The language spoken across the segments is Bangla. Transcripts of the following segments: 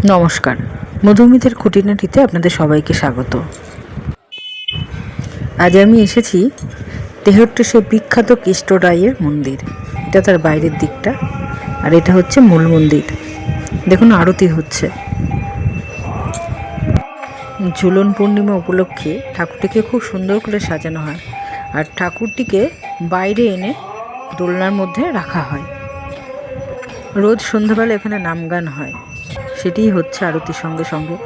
নমস্কার, মধুমিতার খুঁটিনাটিতে আপনাদের সবাইকে স্বাগত। আজ আমি এসেছি তেহট্টে সেই বিখ্যাত কেষ্টরায়ের মন্দির। এটা তার বাইরের দিকটা, আর এটা হচ্ছে মূল মন্দির। দেখুন আরতি হচ্ছে। ঝুলন পূর্ণিমা উপলক্ষে ঠাকুরটিকে খুব সুন্দর করে সাজানো হয়, আর ঠাকুরটিকে বাইরে এনে দোলনার মধ্যে রাখা হয়। রোজ সন্ধ্যাবেলা এখানে নাম গান হয়, সেটিই হচ্ছে আরতির সঙ্গে সঙ্গে।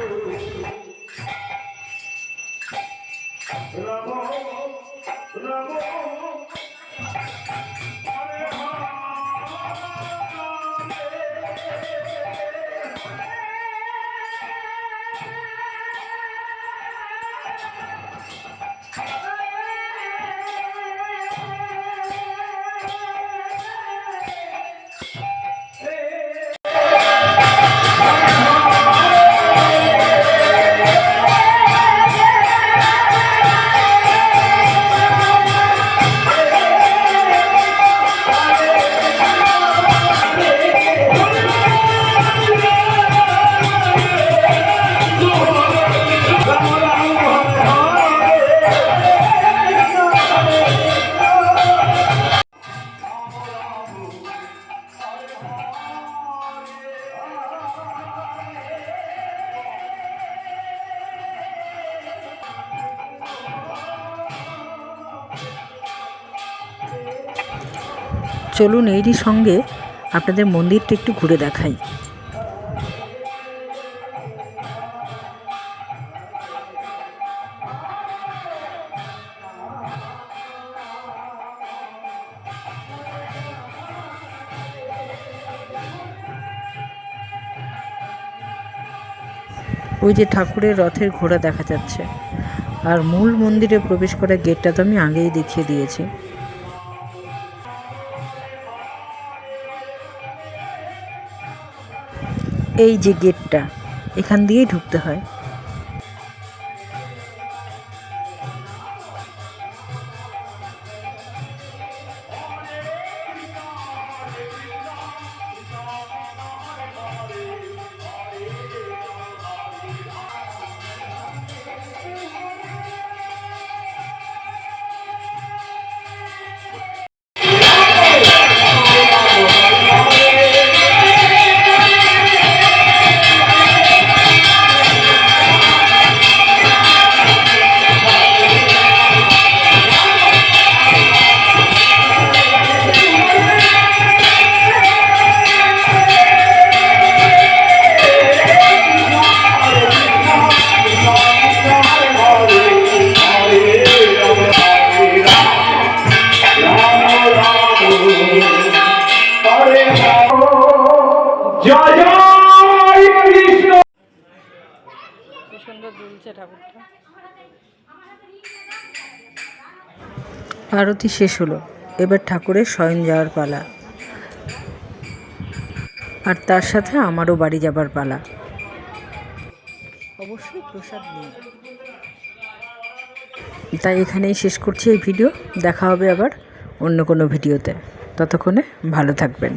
চলুন এরই সঙ্গে আপনাদের মন্দিরটা একটু ঘুরে দেখাই। ওই যে ঠাকুরের রথের ঘোড়া দেখা যাচ্ছে, আর মূল মন্দিরে প্রবেশ করার গেটটা তো আমি আগেই দেখিয়ে দিয়েছি। এই যে গেটটা, এখান দিয়েই ঢুকতে হয়। আরতি শেষ হলো, এবার ঠাকুরের শয়ন যাওয়ার পালা, আর তার সাথে আমারও বাড়ি যাবার পালা। অবশ্যই প্রসাদ নিই। তাই এখানেই শেষ করছি এই ভিডিও। দেখা হবে আবার অন্য কোনো ভিডিওতে। ততক্ষণে ভালো থাকবেন।